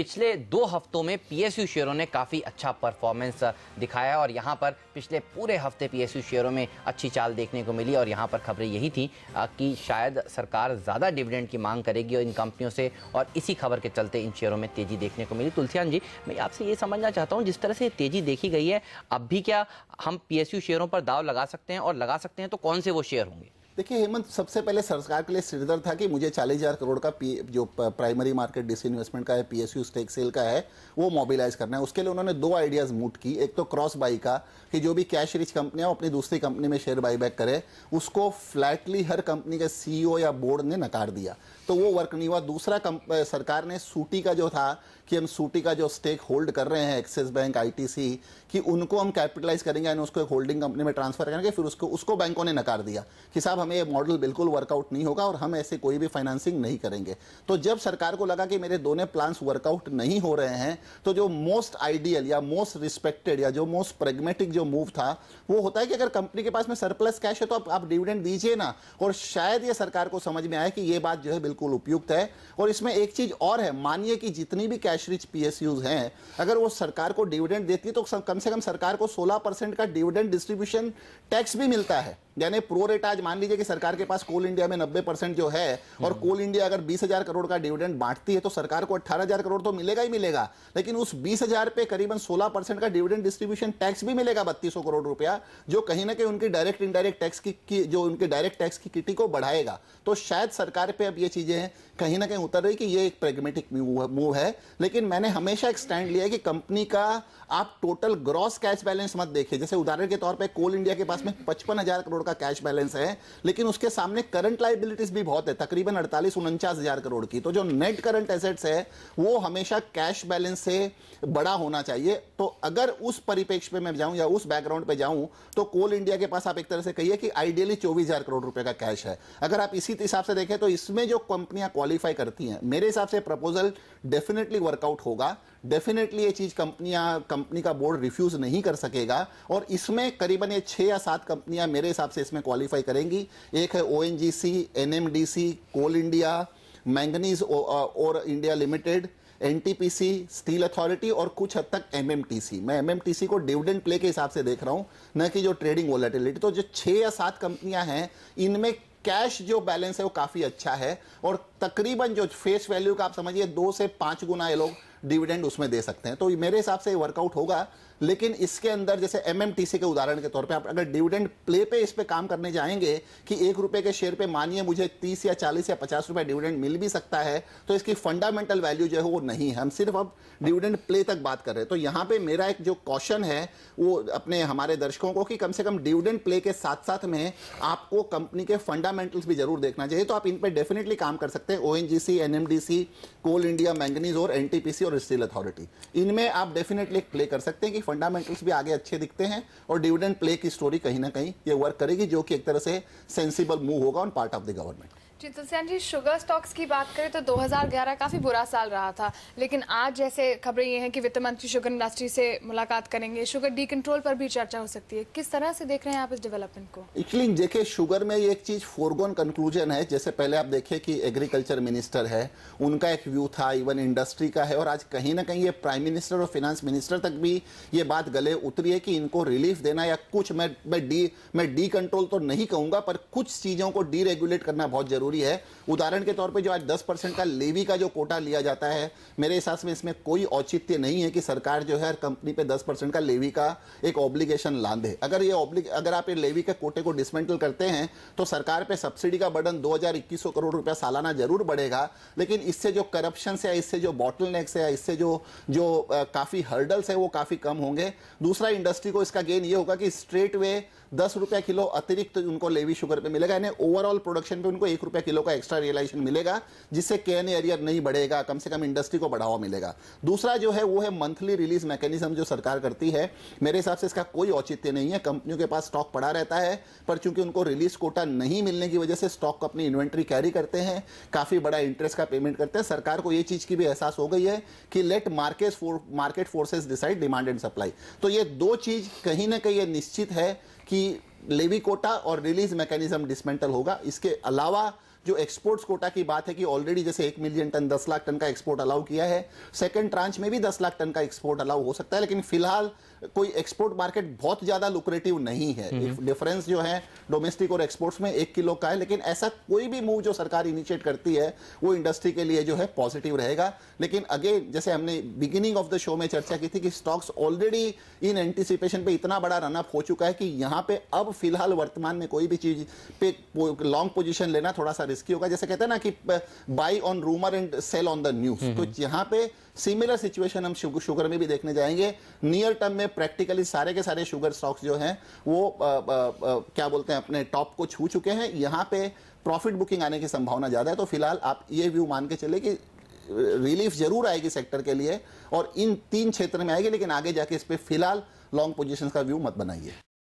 पिछले 2 हफ्तों में पीएसयू शेयरों ने काफ़ी अच्छा परफॉर्मेंस दिखाया और यहाँ पर पिछले पूरे हफ्ते पीएसयू शेयरों में अच्छी चाल देखने को मिली और यहाँ पर खबरें यही थी कि शायद सरकार ज़्यादा डिविडेंड की मांग करेगी और इन कंपनियों से, और इसी खबर के चलते इन शेयरों में तेज़ी देखने को मिली। तुलसियान जी, मैं आपसे ये समझना चाहता हूँ, जिस तरह से तेज़ी देखी गई है, अब भी क्या हम पीएसयू शेयरों पर दाव लगा सकते हैं, और लगा सकते हैं तो कौन से वो शेयर होंगे? देखिए हेमंत, सबसे पहले सरकार के लिए सिरदर्द था कि मुझे 40,000 करोड़ का जो प्राइमरी मार्केट डिसइन्वेस्टमेंट का है, पीएसयू स्टेक सेल का है, वो मोबिलाइज करना है। उसके लिए उन्होंने 2 आइडियाज मूट की। एक तो क्रॉस बाई का, कि जो भी कैश रिच कंपनियां अपनी दूसरी कंपनी में शेयर बाईबैक करे, उसको फ्लैटली हर कंपनी के सीईओ या बोर्ड ने नकार दिया, तो वो वर्क नहीं हुआ। दूसरा सरकार ने सूटी का जो था कि हम सूटी का जो स्टेक होल्ड कर रहे हैं, एक्सिस बैंक, आईटीसी, कि उनको हम कैपिटलाइज करेंगे यानी उसको एक होल्डिंग कंपनी में ट्रांसफर करेंगे, फिर उसको बैंकों ने नकार दिया कि साहब हमें ये मॉडल बिल्कुल वर्कआउट नहीं होगा और हम ऐसे कोई भी फाइनेंसिंग नहीं करेंगे। तो जब सरकार को लगा कि मेरे दोनों प्लान्स वर्कआउट नहीं हो रहे हैं, तो जो मोस्ट आइडियल या मोस्ट रिस्पेक्टेड या जो मोस्ट प्रेगमेटिक जो मूव था वो होता है कि अगर कंपनी के पास में सरप्लस कैश है तो आप डिविडेंड दीजिए ना। और शायद ये सरकार को समझ में आया कि ये बात जो है बिल्कुल उपयुक्त है। और इसमें एक चीज और है, मानिए कि जितनी भी कैश रिच पीएसयूज हैं, अगर वो सरकार को डिविडेंड देती है तो कम से कम सरकार को 16% का डिविडेंड डिस्ट्रीब्यूशन टैक्स भी मिलता है। यानी प्रो रेट आज मान लीजिए कि सरकार के पास कोल इंडिया में 90% जो है, और कोल इंडिया अगर 20,000 करोड़ का डिविडेंड बांटती है तो सरकार को 18,000 करोड़ तो मिलेगा ही मिलेगा, लेकिन उस 20,000 पे करीबन 16% का डिविडेंड डिस्ट्रीब्यूशन टैक्स भी मिलेगा, 3200 करोड़ रुपया, जो कहीं ना कहीं उनकी डायरेक्ट इनडायरेक्ट टैक्स की जो उनके डायरेक्ट टैक्स की किटी को बढ़ाएगा। तो शायद सरकार पे अब ये चीजें कहीं ना कहीं उतर रही कि ये एक प्रेगमेटिक मूव है। लेकिन मैंने हमेशा एक स्टैंड लिया है कि कंपनी का आप टोटल ग्रॉस कैश बैलेंस मत देखिए। जैसे उदाहरण के तौर पे कोल इंडिया के पास में 55,000 करोड़ का कैश बैलेंस है, लेकिन उसके सामने करंट लायबिलिटीज भी बहुत है, तकरीबन 48-49,000 करोड़ की। तो जो नेट करंट एसेट्स है वो हमेशा कैश बैलेंस से बड़ा होना चाहिए। तो अगर उस परिप्रेक्ष्य पे मैं जाऊं या उस बैकग्राउंड पे जाऊं तो कोल इंडिया के पास आप एक तरह से कहिए कि आइडियली 24,000 करोड़ रुपए का कैश है। अगर आप इसी हिसाब से देखें तो इसमें जो कंपनियां क्वालिफाई करती हैं, मेरे हिसाब से प्रपोजल डेफिनेटली वर्कआउट होगा। डेफिनेटली ये चीज कंपनी का बोर्ड रिफ्यूज नहीं कर सकेगा, और इसमें करीबन ये 6 या 7 कंपनियां मेरे हिसाब से इसमें क्वालिफाई करेंगी। एक है ओएनजीसी, एनएमडीसी, कोल इंडिया, मैंगनीज और India limited, NTPC, steel authority और कुछ हद तक एमएमटीसी। मैं एमएमटीसी को डिविडेंड प्ले के हिसाब से देख रहा हूं, न कि जो ट्रेडिंग वोलेटिलिटी। तो जो 6 या 7 कंपनियां हैं, इनमें कैश जो बैलेंस है वो काफी अच्छा है, और तकरीबन जो फेस वैल्यू का आप समझिए 2 से 5 गुना ये लोग डिविडेंड उसमें दे सकते हैं। तो मेरे हिसाब से वर्कआउट होगा। लेकिन इसके अंदर जैसे एमएमटीसी के उदाहरण के तौर पे आप अगर डिविडेंड प्ले पे इस पे काम करने जाएंगे कि 1 रुपए के शेयर पे मानिए मुझे 30 या 40 या 50 रुपए डिविडेंड मिल भी सकता है, तो इसकी फंडामेंटल वैल्यू जो है वो नहीं है। हम सिर्फ अब डिविडेंड प्ले तक बात कर रहे हैं। तो यहाँ पे मेरा एक जो क्वेश्चन है वो अपने हमारे दर्शकों को, कि कम से कम डिविडेंड प्ले के साथ साथ में आपको कंपनी के फंडामेंटल्स भी जरूर देखना चाहिए। तो आप इन पे डेफिनेटली काम कर सकते हैं। ओएनजीसी, एनएमडीसी, कोल इंडिया, मैंगनीज और एनटीपीसी और स्टील अथॉरिटी, इनमें आप डेफिनेटली प्ले कर सकते हैं कि फंडामेंटल्स भी आगे अच्छे दिखते हैं, और डिविडेंड प्ले की स्टोरी कहीं ना कहीं ये वर्क करेगी, जो कि एक तरह से सेंसिबल मूव होगा on part of the government. Ji Tulsian ji, sugar stocks की बात करें तो 2011 काफी बुरा साल रहा था, लेकिन आज जैसे खबरें ये हैं कि वित्त मंत्री शुगर इंडस्ट्री से मुलाकात करेंगे, शुगर डी कंट्रोल पर भी चर्चा हो सकती है। किस तरह से देख रहे हैं आप इस डेवलपमेंट को? एक्चुअली देखिए, शुगर में ये एक चीज फोरगोन कंक्लूजन है। जैसे पहले आप देखिए कि एग्रीकल्चर मिनिस्टर है, उनका एक व्यू था, इवन इंडस्ट्री का है, और आज कहीं ना कहीं ये प्राइम मिनिस्टर और फाइनेंस मिनिस्टर तक भी ये बात गले उतरी है कि इनको रिलीफ देना या कुछ, मैं डी कंट्रोल तो नहीं कहूंगा, पर कुछ चीजों को डी रेगुलेट करना बहुत जरूरी है। उदाहरण के तौर पे जो आज 10% का लेवी का जो कोटा लिया जाता है, मेरे हिसाब से इसमें कोई औचित्य नहीं है कि सरकार जो है कंपनी पे 10% का लेवी का एक ऑब्लिगेशन लादे। अगर आप ये लेवी के कोटे को डिसमेंटल करते हैं तो सरकार पे सब्सिडी का बर्डन 2,200 करोड़ रुपया सालाना जरूर बढ़ेगा, लेकिन इससे जो करप्शन है, इससे जो बॉटलनेक्स है, इससे जो काफी हर्डल्स है वो काफी कम होंगे। दूसरा, इंडस्ट्री को इसका गेन ये होगा कि स्ट्रेट वे 10 रुपया किलो अतिरिक्त उनको लेवी शुगर पे मिलेगा, यानी ओवरऑल प्रोडक्शन पे उनको 1 रुपया किलो का एक्स्ट्रा रियलाइजेशन मिलेगा, जिससे केएनए एरियर नहीं बढ़ेगा, कम से कम इंडस्ट्री को बढ़ावा मिलेगा। दूसरा जो है वो है मंथली रिलीज मैकेनिज्म जो सरकार करती है। मेरे हिसाब से इसका कोई औचित्य नहीं है। कंपनियों के पास स्टॉक पड़ा रहता है, पर चूंकि उनको रिलीज कोटा नहीं मिलने की वजह से स्टॉक को अपनी इन्वेंट्री कैरी करते हैं, काफी बड़ा इंटरेस्ट का पेमेंट करते हैं। सरकार को ये चीज की भी एहसास हो गई है कि let market forces decide demand and supply. तो ये 2 चीज कहीं ना कहीं निश्चित है कि लेवी कोटा और रिलीज मैकेनिज्म डिसमेंटल होगा। इसके अलावा जो एक्सपोर्ट्स कोटा की बात है कि ऑलरेडी जैसे 1 मिलियन टन 10 लाख टन का एक्सपोर्ट अलाउ किया है, सेकंड ट्रांच में भी 10 लाख टन का एक्सपोर्ट अलाउ हो सकता है, लेकिन फिलहाल कोई एक्सपोर्ट मार्केट बहुत ज्यादा लुक्रेटिव नहीं है। डिफरेंस जो है डोमेस्टिक और एक्सपोर्ट्स में 1 किलो का है, लेकिन ऐसा कोई भी मूव जो सरकार इनिशिएट करती है वो इंडस्ट्री के लिए जो है पॉजिटिव रहेगा। लेकिन अगेन जैसे हमने बिगिनिंग ऑफ द शो में चर्चा की थी कि स्टॉक्स ऑलरेडी इन एंटिसिपेशन पे इतना बड़ा रनअप हो चुका है कि यहां पे अब फिलहाल वर्तमान में कोई भी चीज पे लॉन्ग पोजीशन लेना थोड़ा सा रिस्की होगा। जैसे कहते हैं ना कि buy on rumour and sell on the news, तो यहां पे सिमिलर सिचुएशन हम शुगर में भी देखने जाएंगे। नियर टर्म में प्रैक्टिकली सारे के सारे शुगर स्टॉक्स जो हैं वो क्या बोलते हैं अपने टॉप को छू चुके हैं। यहां पे प्रॉफिट बुकिंग आने की संभावना ज्यादा है, तो फिलहाल आप ये व्यू मान के चले कि रिलीफ जरूर आएगी सेक्टर के लिए और इन 3 क्षेत्र में आएगी, लेकिन आगे जाके इस पे फिलहाल लॉन्ग पोजीशंस का व्यू मत बनाइए।